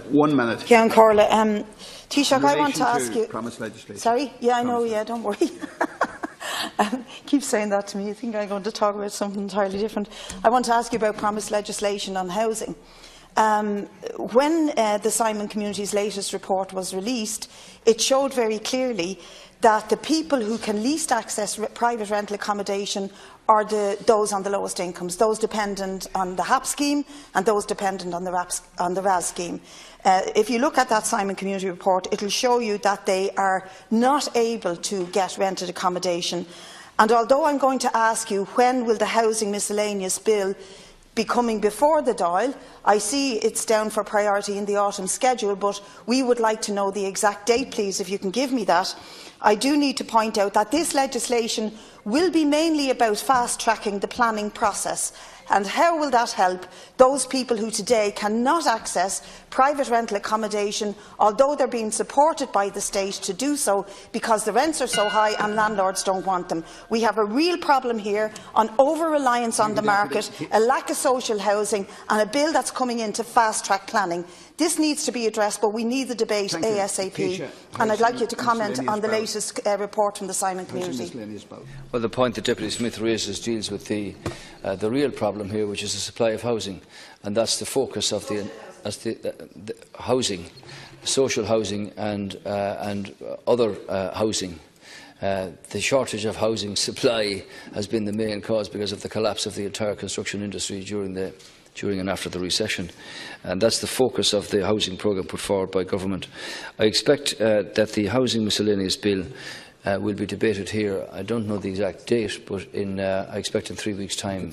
1 minute. Cian Corla. Taoiseach, I want to ask you. Promised legislation. Sorry? Yeah, I know. Yeah, don't worry. Keep saying that to me. You think I'm going to talk about something entirely different. I want to ask you about promised legislation on housing. When the Simon Community's latest report was released, it showed very clearly that the people who can least access private rental accommodation are those on the lowest incomes, those dependent on the HAP scheme and those dependent on the RAS scheme. If you look at that Simon Community report, it will show you that they are not able to get rented accommodation. And although I'm going to ask you when will the Housing Miscellaneous Bill be coming before the Dáil, I see it's down for priority in the autumn schedule, but we would like to know the exact date, please, if you can give me that. I do need to point out that this legislation will be mainly about fast-tracking the planning process. And how will that help those people who today cannot access private rental accommodation, although they're being supported by the state to do so because the rents are so high and landlords don't want them? We have a real problem here on over-reliance on the market, a lack of social housing and a bill that's coming in to fast-track planning. This needs to be addressed, but we need the debate ASAP. And I'd like you to comment on the latest report from the Simon Community. Well, the point that Deputy Smith raises deals with the real problem here, which is the supply of housing, and that's the focus of the housing, social housing and other housing. The shortage of housing supply has been the main cause because of the collapse of the entire construction industry during and after the recession, and that's the focus of the housing programme put forward by government. I expect that the Housing Miscellaneous Bill will be debated here. I don't know the exact date, but I expect in 3 weeks' time.